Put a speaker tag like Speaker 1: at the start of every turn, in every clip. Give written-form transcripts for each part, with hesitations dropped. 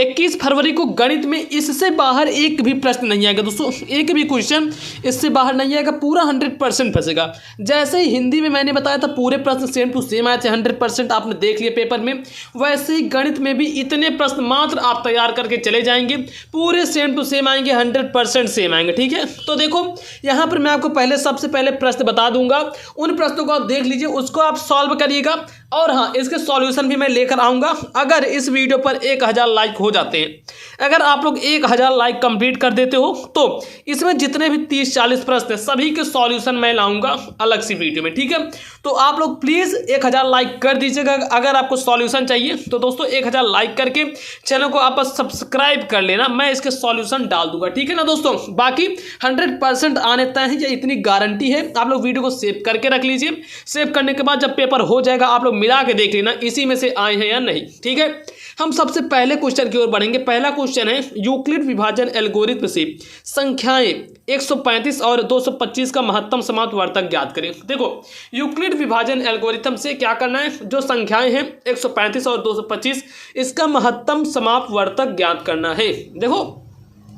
Speaker 1: 21 फरवरी को गणित में इससे बाहर एक भी प्रश्न नहीं आएगा दोस्तों, एक भी क्वेश्चन इससे बाहर नहीं आएगा, पूरा 100% फंसेगा। जैसे ही हिंदी में मैंने बताया था पूरे प्रश्न सेम टू सेम आए थे, 100% आपने देख लिया पेपर में, वैसे ही गणित में भी इतने प्रश्न मात्र आप तैयार करके चले जाएंगे, पूरे सेम टू सेम आएंगे, 100% सेम आएंगे। ठीक है, तो देखो यहाँ पर मैं आपको सबसे पहले प्रश्न बता दूंगा, उन प्रश्नों को आप देख लीजिए, उसको आप सॉल्व करिएगा, और हाँ इसके सॉल्यूशन भी मैं लेकर आऊंगा अगर इस वीडियो पर 1000 लाइक हो जाते हैं। अगर आप लोग 1000 लाइक कंप्लीट कर देते हो तो इसमें जितने भी 30-40 प्रश्न हैं सभी के सॉल्यूशन मैं लाऊंगा अलग सी वीडियो में। ठीक है, तो आप लोग प्लीज़ 1000 लाइक कर दीजिएगा अगर आपको सॉल्यूशन चाहिए। तो दोस्तों 1000 लाइक करके चैनल को आप सब्सक्राइब कर लेना, मैं इसके सॉल्यूशन डाल दूंगा। ठीक है ना दोस्तों, बाकी 100% आने तय है, ये इतनी गारंटी है। आप लोग वीडियो को सेव करके रख लीजिए, सेव करने के बाद जब पेपर हो जाएगा आप लोग मिला के देख लेना इसी में से आए हैं या नहीं। ठीक है, हम सबसे पहले क्वेश्चन की ओर बढ़ेंगे। पहला क्वेश्चन है यूक्लिड विभाजन एल्गोरिथम से संख्याएं 135 और 225 का महत्तम समापवर्तक ज्ञात करें। देखो यूक्लिड विभाजन एल्गोरिथम से क्या करना है, जो संख्याएं हैं 135 और 225 इसका महत्तम समापवर्तक ज्ञात करना है। देखो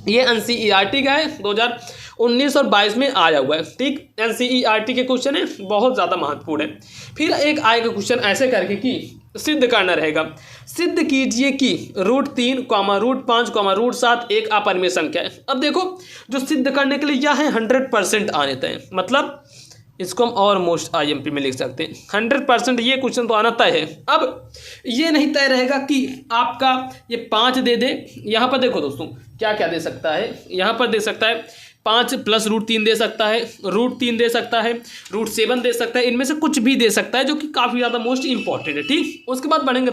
Speaker 1: ये NCERT का है, 2019 और 22 में आया हुआ है। ठीक, NCERT के क्वेश्चन है, बहुत ज़्यादा महत्वपूर्ण है। फिर एक आएगा क्वेश्चन ऐसे करके कि सिद्ध करना रहेगा, सिद्ध कीजिए कि √3, √5, √7 एक अपरिमेय संख्या है। अब देखो जो सिद्ध करने के लिए यह है 100% आने तय, मतलब इसको हम और मोस्ट IMP में लिख सकते हैं 100%, ये क्वेश्चन तो आना तय है। अब ये नहीं तय रहेगा कि आपका ये 5 दे दे, यहाँ पर देखो दोस्तों क्या क्या दे सकता है, यहाँ पर दे सकता है 5 + √3 दे सकता है, √3 दे सकता है, √7 दे सकता है, इनमें से कुछ भी दे सकता है जो कि काफ़ी ज़्यादा मोस्ट इंपॉर्टेंट है। ठीक, उसके बाद बढ़ेंगे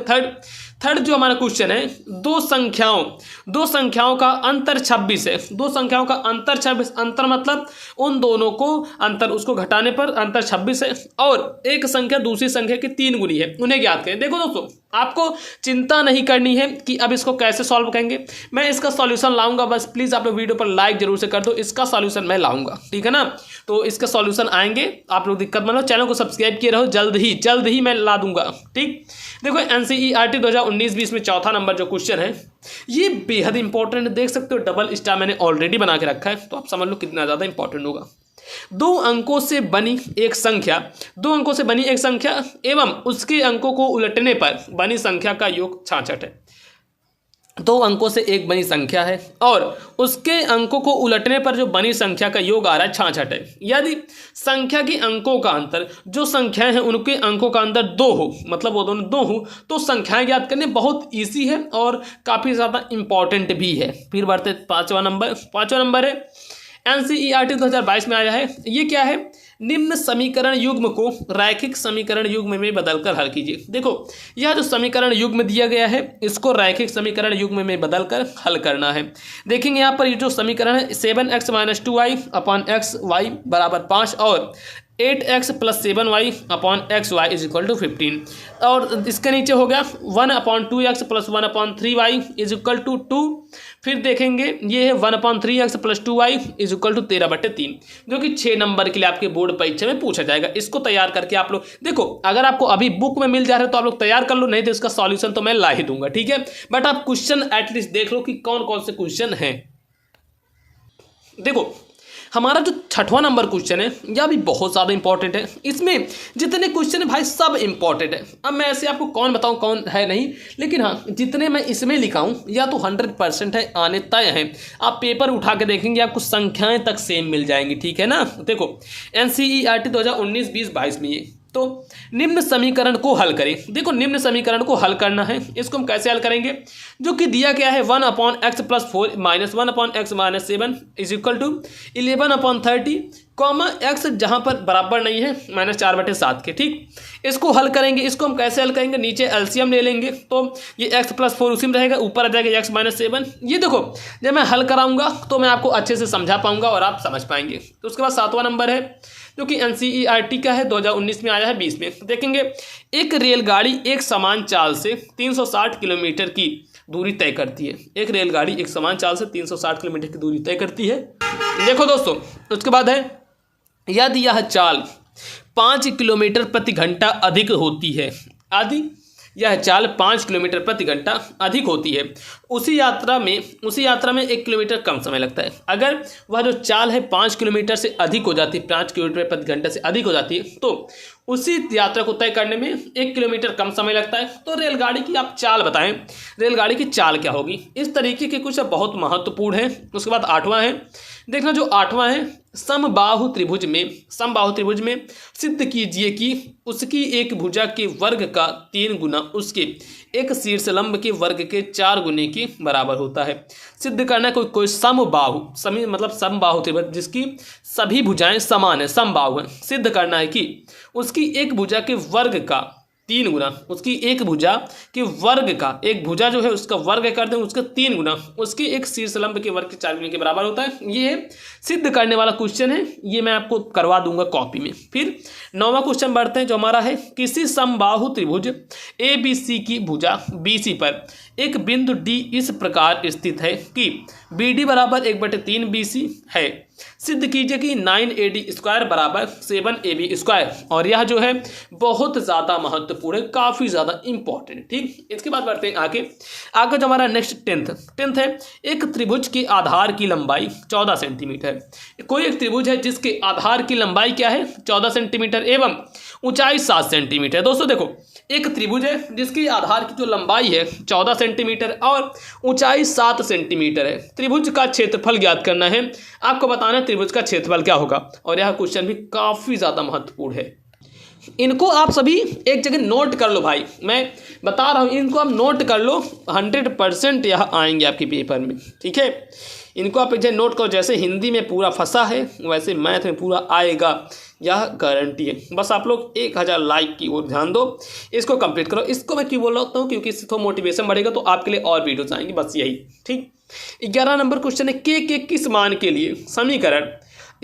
Speaker 1: थर्ड जो हमारा क्वेश्चन है, दो संख्याओं का अंतर 26 है। दो संख्याओं का अंतर 26, अंतर मतलब उन दोनों को अंतर उसको घटाने पर अंतर 26 है, और एक संख्या दूसरी संख्या की 3 गुनी है, उन्हें ज्ञात करें। देखो दोस्तों आपको चिंता नहीं करनी है कि अब इसको कैसे सॉल्व करेंगे, मैं इसका सॉल्यूशन लाऊंगा, बस प्लीज़ आप लोग वीडियो पर लाइक जरूर से कर दो, इसका सॉल्यूशन मैं लाऊंगा। ठीक है ना, तो इसका सॉल्यूशन आएंगे, आप लोग दिक्कत मत लो, चैनल को सब्सक्राइब किए रहो, जल्द ही मैं ला दूंगा। ठीक, देखो NCERT 2019-20 में चौथा नंबर जो क्वेश्चन है ये बेहद इंपॉर्टेंट है, देख सकते हो डबल स्टार मैंने ऑलरेडी बना के रखा है, तो आप समझ लो कितना ज़्यादा इंपॉर्टेंट होगा। दो अंकों से बनी एक संख्या एवं उसके अंकों को उलटने पर बनी संख्या का योग 66 है। 2 अंकों से एक बनी संख्या है और उसके अंकों को उलटने पर जो बनी संख्या का योग आ रहा है 66 है। यदि संख्या के अंकों का अंतर, जो संख्याएं हैं उनके अंकों का अंतर 2 हो, मतलब वो दोनों 2 हो, तो संख्याएं ज्ञात करने बहुत ईजी है और काफ़ी ज़्यादा इंपॉर्टेंट भी है। फिर बढ़ते पाँचवा नंबर है NCERT 2022 में आया है। ये क्या है, निम्न समीकरण युग्म को रैखिक समीकरण युग्म में बदलकर हल कीजिए। देखो यह जो समीकरण युग्म दिया गया है इसको रैखिक समीकरण युग्म में बदलकर हल करना है। देखेंगे यहाँ पर ये जो समीकरण है 7x - 2y / xy = 5 और 8x + 7y / xy = 15, और इसके नीचे हो गया 1/2x + 1/3y = 2। फिर देखेंगे ये है 1/3x + 2y = 13/3, जो कि 6 नंबर के लिए आपके बोर्ड परीक्षा में पूछा जाएगा। इसको तैयार करके आप लोग देखो, अगर आपको अभी बुक में मिल जा रहा है तो आप लोग तैयार कर लो, नहीं तो इसका सॉल्यूशन तो मैं ला ही दूंगा। ठीक है, बट आप क्वेश्चन एटलीस्ट देख लो कि कौन कौन से क्वेश्चन हैं। देखो हमारा जो 6वां नंबर क्वेश्चन है यह भी बहुत ज़्यादा इंपॉर्टेंट है। इसमें जितने क्वेश्चन है भाई सब इंपॉर्टेंट है। अब मैं ऐसे आपको कौन बताऊं कौन है नहीं, लेकिन हाँ जितने मैं इसमें लिखा हूं या तो 100% है, आने तय हैं। आप पेपर उठा के देखेंगे आपको संख्याएं तक सेम मिल जाएंगी। ठीक है ना, देखो NCERT 2019-20 में ये तो निम्न समीकरण को हल करें। देखो निम्न समीकरण को हल करना है, इसको हम कैसे हल करेंगे, जो कि दिया गया है 1/x + 4 - 1/x - 7 = 11/30, x जहाँ पर बराबर नहीं है -4/7 के। ठीक, इसको हल करेंगे। इसको हम कैसे हल करेंगे, नीचे एलसीएम ले लेंगे तो ये x + 4 उसी में रहेगा, ऊपर आ जाएगा x - 7। ये देखो जब मैं हल कराऊंगा तो मैं आपको अच्छे से समझा पाऊंगा और आप समझ पाएंगे। तो उसके बाद 7वां नंबर है जो कि NCERT का है, 2019 में आया है 20 में। देखेंगे एक रेलगाड़ी एक समान चाल से 360 किलोमीटर की दूरी तय करती है। एक रेलगाड़ी एक समान चाल से 360 किलोमीटर की दूरी तय करती है। देखो दोस्तों उसके बाद है यदि यह चाल 5 किलोमीटर प्रति घंटा अधिक होती है, यह चाल 5 किलोमीटर प्रति घंटा अधिक होती है, उसी यात्रा में 1 किलोमीटर कम समय लगता है। अगर वह जो चाल है 5 किलोमीटर से अधिक हो जाती है, 5 किलोमीटर प्रति घंटा से अधिक हो जाती है, तो उसी यात्रा को तय करने में 1 किलोमीटर कम समय लगता है। तो रेलगाड़ी की आप चाल बताएं, रेलगाड़ी की चाल क्या होगी। इस तरीके के कुछ बहुत महत्वपूर्ण है। उसके बाद 8वां है, देखना जो 8वां है, समबाहु त्रिभुज में सिद्ध कीजिए कि उसकी एक भुजा के वर्ग का 3 गुना उसके एक शीर्षलंब के वर्ग के 4 गुने के बराबर होता है। सिद्ध करना है कोई समबाहु त्रिभुज जिसकी सभी भुजाएं समान है, समबाहु है। सिद्ध करना है कि उसकी एक भुजा के वर्ग का 3 गुना, उसकी एक भुजा के वर्ग का, एक भुजा जो है उसका वर्ग कर दें, उसका 3 गुना उसके एक शीर्षलंब के वर्ग के 4 गुने के बराबर होता है। ये सिद्ध करने वाला क्वेश्चन है, ये मैं आपको करवा दूंगा कॉपी में। फिर 9वां क्वेश्चन बढ़ते हैं, जो हमारा है, किसी समबाहु त्रिभुज ABC की भुजा BC पर एक बिंदु D इस प्रकार स्थित है कि BD बराबर 1/3 BC है। सिद्ध कीजिए कि 9AD² बराबर 7AB²। और यह जो है बहुत ज़्यादा महत्वपूर्ण है, काफ़ी ज़्यादा इंपॉर्टेंट। ठीक, इसके बाद बढ़ते हैं आगे जो हमारा नेक्स्ट 10th है, एक त्रिभुज के आधार की लंबाई 14 सेंटीमीटर है। कोई एक त्रिभुज है जिसके आधार की लंबाई क्या है, 14 सेंटीमीटर एवं ऊंचाई 7 सेंटीमीटर। दोस्तों देखो, एक त्रिभुज है जिसकी आधार की जो लंबाई है 14 सेंटीमीटर और ऊंचाई 7 सेंटीमीटर है। त्रिभुज का क्षेत्रफल ज्ञात करना है, आपको बताना है त्रिभुज का क्षेत्रफल क्या होगा। और यह क्वेश्चन भी काफ़ी ज़्यादा महत्वपूर्ण है। इनको आप सभी एक जगह नोट कर लो भाई, मैं बता रहा हूँ, इनको आप नोट कर लो, 100% यह आएंगे आपके पेपर में। ठीक है, इनको आप एक जगह नोट करो। जैसे हिंदी में पूरा फंसा है वैसे मैथ में पूरा आएगा, यह गारंटी है। बस आप लोग 1000 लाइक की ओर ध्यान दो, इसको कंप्लीट करो। इसको मैं क्यों बोल रहा हूँ, क्योंकि इससे थोड़ा मोटिवेशन बढ़ेगा तो आपके लिए और वीडियोस आएंगी, बस यही। ठीक, 11 नंबर क्वेश्चन है, के किस मान के लिए समीकरण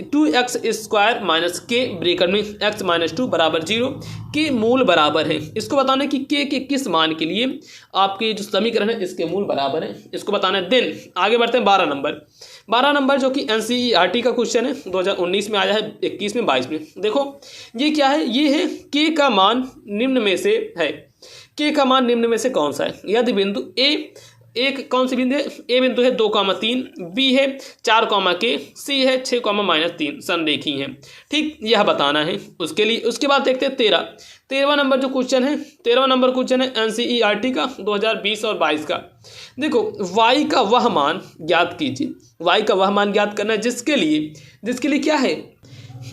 Speaker 1: 2x² - k ब्रैकेट में x - 2 बराबर 0 के मूल बराबर है। इसको बताना है कि के किस मान के लिए आपके जो समीकरण है इसके मूल बराबर है, इसको बताना है। देन आगे बढ़ते हैं 12 नंबर जो कि NCERT का क्वेश्चन है, 2019 में आया है, 21 में, 22 में। देखो ये क्या है, ये है के का मान निम्न में से है, के का मान निम्न में से कौन सा है। यदि बिंदु एक कौन सी बिंदु है, ए बिंदु है 2,3, बी है 4, सी है 6, -3 संरेखी है। ठीक, यह बताना है उसके लिए। उसके बाद देखते हैं 13वां नंबर जो क्वेश्चन है, 13वां नंबर क्वेश्चन है NCERT का 2020 और 22 का। देखो, y का वह मान ज्ञात कीजिए, y का वह मान ज्ञात करना है जिसके लिए क्या है,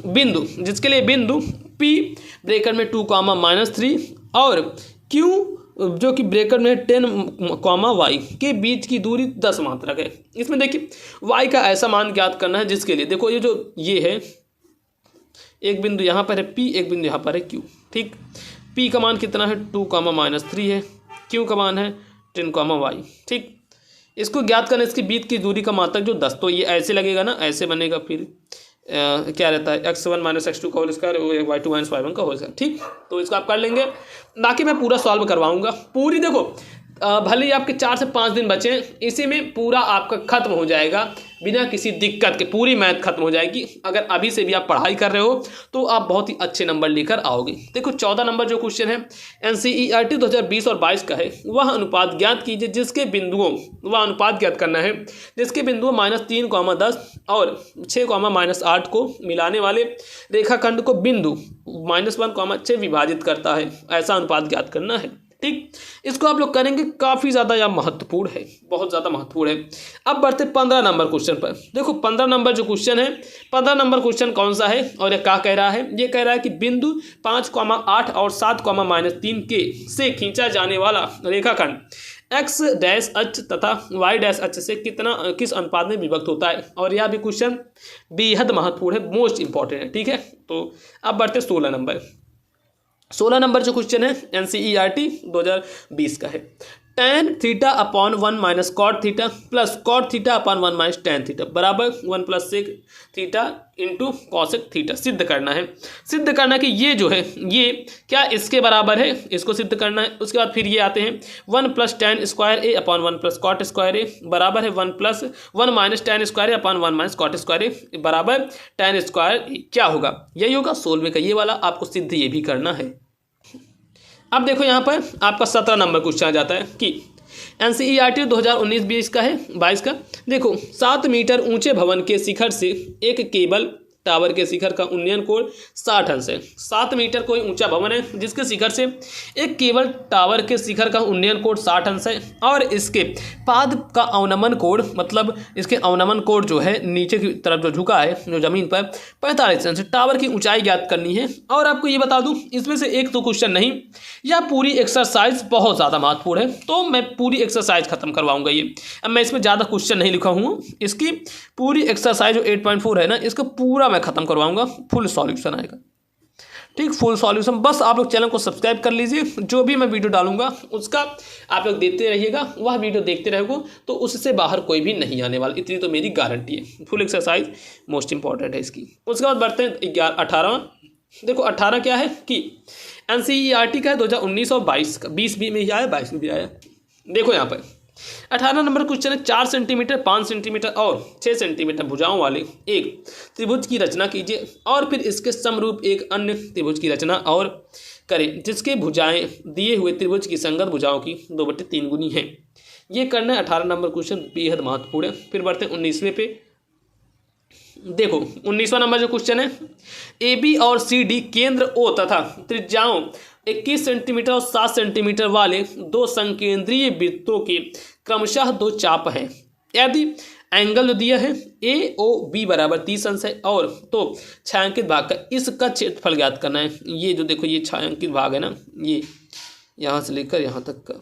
Speaker 1: बिंदु, जिसके लिए बिंदु P ब्रैकेट में 2, -3 और Q जो कि ब्रैकेट में 10, y के बीच की दूरी 10 मात्रक है। इसमें देखिए y का ऐसा मान ज्ञात करना है जिसके लिए, देखो ये है, एक बिंदु यहाँ पर है P, एक बिंदु यहाँ पर है Q। ठीक, P का मान कितना है 2, -3 है, Q का मान है 10, y। ठीक, इसको ज्ञात करना, इसके बीच की दूरी का मात्रक जो 10, तो ये ऐसे लगेगा ना, ऐसे बनेगा। फिर क्या रहता है, x1 - x2 का होल स्क्वायर, y2 - y1 का होल स्क्वायर। ठीक, तो इसको आप कर लेंगे, बाकी मैं पूरा सॉल्व करवाऊंगा। पूरी देखो, भले ही आपके 4 से 5 दिन बचे, इसी में पूरा आपका खत्म हो जाएगा बिना किसी दिक्कत के, पूरी मैथ खत्म हो जाएगी। अगर अभी से भी आप पढ़ाई कर रहे हो तो आप बहुत ही अच्छे नंबर लेकर आओगे। देखो 14 नंबर जो क्वेश्चन है NCERT 2020 और 22 का है, वह अनुपात ज्ञात कीजिए जिसके बिंदुओं, वह अनुपात ज्ञात करना है जिसके बिंदुओं -3, 10 और 6, -8 को मिलाने वाले रेखाखंड को बिंदु -1, 6 विभाजित करता है, ऐसा अनुपात ज्ञात करना है। ठीक, इसको आप लोग करेंगे, काफ़ी ज़्यादा यह महत्वपूर्ण है, बहुत ज़्यादा महत्वपूर्ण है। अब बढ़ते 15 नंबर क्वेश्चन पर। देखो 15 नंबर जो क्वेश्चन है, 15 नंबर क्वेश्चन कौन सा है और ये क्या कह रहा है, ये कह रहा है कि बिंदु 5, 8 और 7, -3 के से खींचा जाने वाला रेखाखंड x डैश अक्ष तथा y डैश अक्ष से किस अनुपात में विभक्त होता है। और यह भी क्वेश्चन बेहद महत्वपूर्ण है, मोस्ट इंपॉर्टेंट है। ठीक है, तो अब बढ़ते 16 नंबर जो क्वेश्चन है NCERT 2020 का है, tan θ/1 - cot θ plus cot θ/1 - tan θ बराबर 1 + sec θ इंटू cosec θ सिद्ध करना है। सिद्ध करना कि ये जो है ये क्या इसके बराबर है, इसको सिद्ध करना है। उसके बाद फिर ये आते हैं 1 + tan square A/1 + cot square A बराबर है 1 - tan square A/1 - cot square A बराबर tan स्क्वायर A। क्या होगा, यही होगा 16वें का ये वाला, आपको सिद्ध ये भी करना है। अब देखो यहाँ पर आपका 17 नंबर क्वेश्चन आ जाता है कि NCERT 2019-20 का है 22 का। देखो 7 मीटर ऊंचे भवन के शिखर से एक केबल टावर के शिखर का उन्नयन कोण 60 अंश है। 7 मीटर कोई ऊंचा भवन है जिसके शिखर से एक केबल टावर के शिखर का उन्नयन कोण 60 अंश है और इसके पाद का अवनमन कोण, मतलब इसके अवनमन कोण जो है नीचे की तरफ जो झुका है जो जमीन पर 45 अंश। टावर की ऊंचाई ज्ञात करनी है। और आपको ये बता दूं इसमें से एक तो क्वेश्चन नहीं, यह पूरी एक्सरसाइज बहुत ज़्यादा महत्वपूर्ण है, तो मैं पूरी एक्सरसाइज खत्म करवाऊंगा ये। अब मैं इसमें ज़्यादा क्वेश्चन नहीं लिखा हूँ, इसकी पूरी एक्सरसाइज जो 8.4 है ना, इसका पूरा मैं खत्म करवाऊंगा, फुल सॉल्यूशन आएगा। ठीक, फुल सॉल्यूशन। बस आप लोग चैनल को सब्सक्राइब कर लीजिए, जो भी मैं वीडियो डालूंगा उसका आप लोग देखते रहिएगा, वह वीडियो देखते रहोगे तो उससे बाहर कोई भी नहीं आने वाला, इतनी तो मेरी गारंटी है। फुल एक्सरसाइज मोस्ट इंपॉर्टेंट है इसकी। उसके बाद बढ़ते हैं 18वां। देखो 18 क्या है कि NCERT का है 2019 और 22 का, 20 भी में ही आया 22 में भी आया। देखो यहाँ पर 18 नंबर क्वेश्चन है 4 सेंटीमीटर 5 सेंटीमीटर और 6 सेंटीमीटर भुजाओं वाले एक त्रिभुज की रचना कीजिए और फिर इसके समरूप एक अन्य त्रिभुज की रचना और करें जिसके भुजाएं दिए हुए त्रिभुज की संगत भुजाओं की 2/3 गुनी है। ये करना है 18 नंबर क्वेश्चन, बेहद महत्वपूर्ण है। फिर बढ़ते हैं 19वें पे। देखो 19वां नंबर जो क्वेश्चन है, AB और CD केंद्र O तथा त्रिज्याओं 21 सेंटीमीटर और 7 सेंटीमीटर वाले दो संकेंद्रीय वृत्तों के क्रमशः दो चाप हैं। यदि एंगल जो दिया है AOB बराबर 30 अंश है और तो छायांकित भाग का इसका क्षेत्रफल ज्ञात करना है। ये जो देखो ये छायांकित भाग है ना, ये यहाँ से लेकर यहाँ तक का,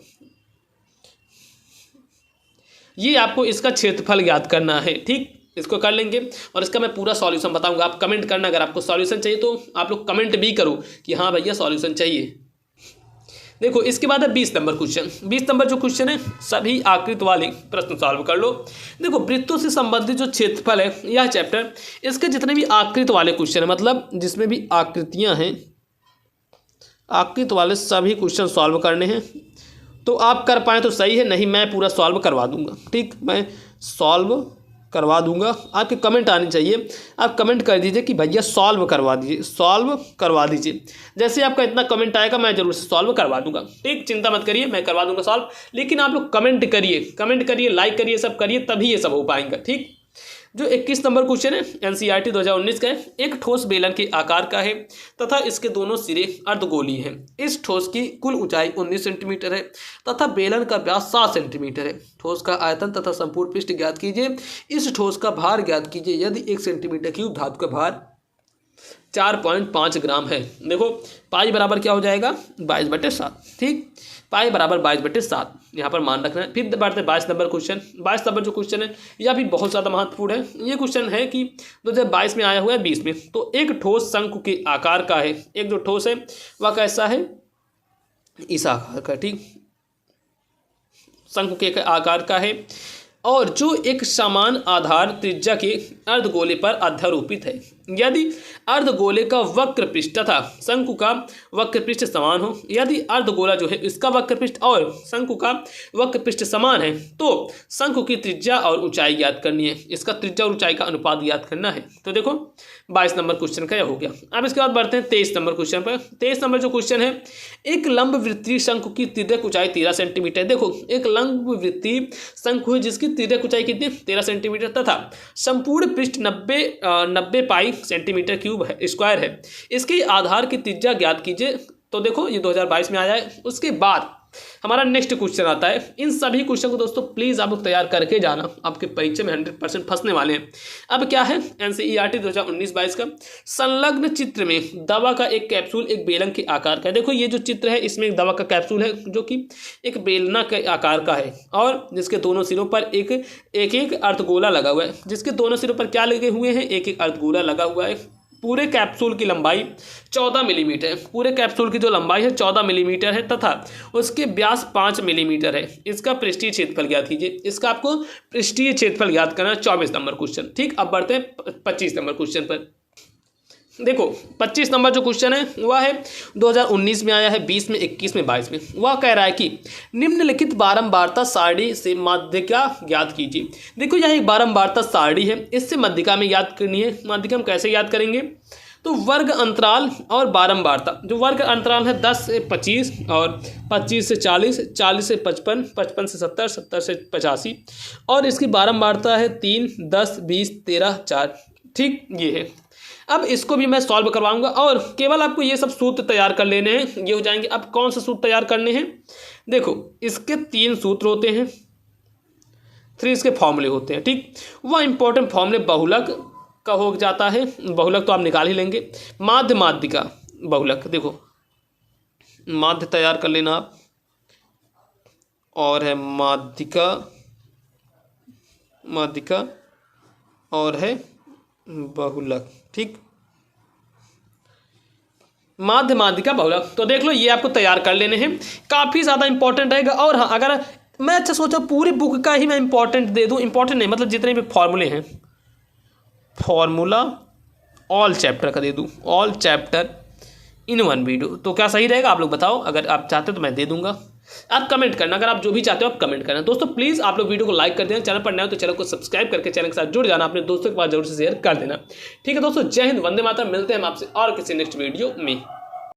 Speaker 1: ये आपको इसका क्षेत्रफल ज्ञात करना है। ठीक, इसको कर लेंगे और इसका मैं पूरा सॉल्यूशन बताऊंगा। आप कमेंट करना, अगर आपको सॉल्यूशन चाहिए तो आप लोग कमेंट भी करो कि हाँ भैया सॉल्यूशन चाहिए। देखो इसके बाद है 20 नंबर क्वेश्चन। 20 नंबर जो क्वेश्चन है सभी आकृति वाले प्रश्न सॉल्व कर लो। देखो वृत्तों से संबंधित जो क्षेत्रफल है यह चैप्टर, इसके जितने भी आकृति वाले क्वेश्चन है, मतलब जिसमें भी आकृतियाँ हैं, आकृति वाले सभी क्वेश्चन सॉल्व करने हैं। तो आप कर पाएँ तो सही है, नहीं मैं पूरा सॉल्व करवा दूंगा। ठीक, मैं सॉल्व करवा दूंगा। आपके कमेंट आने चाहिए, आप कमेंट कर दीजिए कि भैया सॉल्व करवा दीजिए, सॉल्व करवा दीजिए। जैसे आपका इतना कमेंट आएगा मैं जरूर से सॉल्व करवा दूंगा। ठीक, चिंता मत करिए, मैं करवा दूंगा सॉल्व, लेकिन आप लोग कमेंट करिए, लाइक करिए, सब करिए, तभी ये सब हो पाएंगे। ठीक, जो 21 नंबर क्वेश्चन है NCERT 2019 का है, एक ठोस बेलन के आकार का है तथा इसके दोनों सिरे अर्धगोलीय हैं। इस ठोस की कुल ऊंचाई 19 सेंटीमीटर है तथा बेलन का व्यास 7 सेंटीमीटर है। ठोस का आयतन तथा संपूर्ण पृष्ठ ज्ञात कीजिए। इस ठोस का भार ज्ञात कीजिए यदि 1 सेंटीमीटर क्यूब धातु का भार 4.5 ग्राम है। देखो पाई बराबर क्या हो जाएगा 22/7। ठीक, पाई बराबर 22/7 यहाँ पर मान रखना है। फिर बढ़ते 22 नंबर क्वेश्चन। 22 नंबर जो क्वेश्चन है यह भी बहुत ज़्यादा महत्वपूर्ण है। ये क्वेश्चन है कि 2022 में आया हुआ है 20 में। तो एक ठोस शंकु के आकार का है, एक जो ठोस है वह कैसा है, इस आकार का। ठीक, शंकु के आकार का है और जो एक समान आधार त्रिज्या के अर्धगोले पर अध्यारोपित है। यदि अर्धगोले का वक्र पृष्ठ तथा शंकु का वक्र पृष्ठ समान हो, यदि अर्धगोला जो है इसका वक्र पृष्ठ और शंकु का वक्र पृष्ठ समान है तो शंकु की त्रिज्या और ऊंचाई ज्ञात करनी है। इसका त्रिज्या और ऊंचाई का अनुपात ज्ञात करना है। तो देखो 22 नंबर क्वेश्चन का यह हो गया। अब इसके बाद बढ़ते हैं 23 नंबर क्वेश्चन पर। 23 नंबर जो क्वेश्चन है, एक लंब वृत्तीय शंकु की तिर्यक ऊंचाई 13 सेंटीमीटर। देखो एक लंब वृत्तीय शंकु है जिसकी तिर्यक ऊंचाई कितनी 13 सेंटीमीटर तथा संपूर्ण पृष्ठ 90 पाई सेंटीमीटर क्यूब है, स्क्वायर है। इसके आधार की त्रिज्या ज्ञात कीजिए। तो देखो ये 2022 में आया है। उसके बाद हमारा नेक्स्ट क्वेश्चन आता है। इन सभी क्वेश्चन को दोस्तों प्लीज आप लोग तैयार करके जाना, आपके परीक्षा में 100% फंसने वाले हैं। अब क्या है NCERT 2019-22 का, संलग्न चित्र में दवा का एक कैप्सूल एक बेलन के आकार का है। देखो ये जो चित्र है इसमें एक दवा का कैप्सूल है जो कि एक बेलना के आकार का है और जिसके दोनों सिरों पर एक अर्धगोला लगा हुआ है। जिसके दोनों सिरों पर क्या लगे हुए हैं, एक अर्धगोला लगा हुआ है। पूरे कैप्सूल की लंबाई 14 मिलीमीटर है। पूरे कैप्सूल की जो लंबाई है 14 मिलीमीटर है तथा उसके व्यास 5 मिलीमीटर है। इसका पृष्ठीय क्षेत्रफल ज्ञात कीजिए। इसका आपको पृष्ठीय क्षेत्रफल ज्ञात करना है। 24 नंबर क्वेश्चन। ठीक, अब बढ़ते हैं 25 नंबर क्वेश्चन पर। देखो 25 नंबर जो क्वेश्चन है वह है 2019 में आया है, 20 में, 21 में, 22 में। वह कह रहा है कि निम्नलिखित बारंबारता सारणी से माध्यिका ज्ञात कीजिए। देखो यह एक बारंबारता सारणी है, इससे माध्यिका में याद करनी है। माध्यिका हम कैसे याद करेंगे, तो वर्ग अंतराल और बारंबारता, जो वर्ग अंतराल है 10 से 25 और 25 से 40, 40 से 55, 55 से 70, 70 से 85 और इसकी बारंबारता है 3, 10, 20, 13, 4। ठीक, ये है। अब इसको भी मैं सॉल्व करवाऊंगा और केवल आपको ये सब सूत्र तैयार कर लेने हैं, ये हो जाएंगे। अब कौन से सूत्र तैयार करने हैं? देखो, इसके 3 सूत्र होते हैं, 3 इसके फॉर्मूले होते हैं। ठीक, वह इंपॉर्टेंट फॉर्मूले बहुलक का हो जाता है, बहुलक तो आप निकाल ही लेंगे। माध्य माध्यिका बहुलक, देखो माध्य तैयार कर लेना आप, और है माध्यिका, माध्यिका और है बहुलक। ठीक, माध्य माध्यिका बहुलक, तो देख लो ये आपको तैयार कर लेने हैं, काफ़ी ज़्यादा इंपॉर्टेंट रहेगा। और हाँ, अगर मैं अच्छा सोचा पूरी बुक का ही मैं इंपॉर्टेंट दे दूँ, इंपॉर्टेंट नहीं मतलब जितने भी फॉर्मूले हैं, फॉर्मूला ऑल चैप्टर का दे दूँ, all chapter in one video, तो क्या सही रहेगा? आप लोग बताओ। अगर आप चाहते हो तो मैं दे दूंगा, आप कमेंट करना, अगर आप जो भी चाहते हो आप कमेंट करना। दोस्तों प्लीज़ आप लोग वीडियो को लाइक कर देना, चैनल पर नए हो तो चैनल को सब्सक्राइब करके चैनल के साथ जुड़ जाना, अपने दोस्तों के पास जरूर से शेयर कर देना। ठीक है दोस्तों, जय हिंद, वंदे मातरम। मिलते हैं हम आपसे और किसी नेक्स्ट वीडियो में।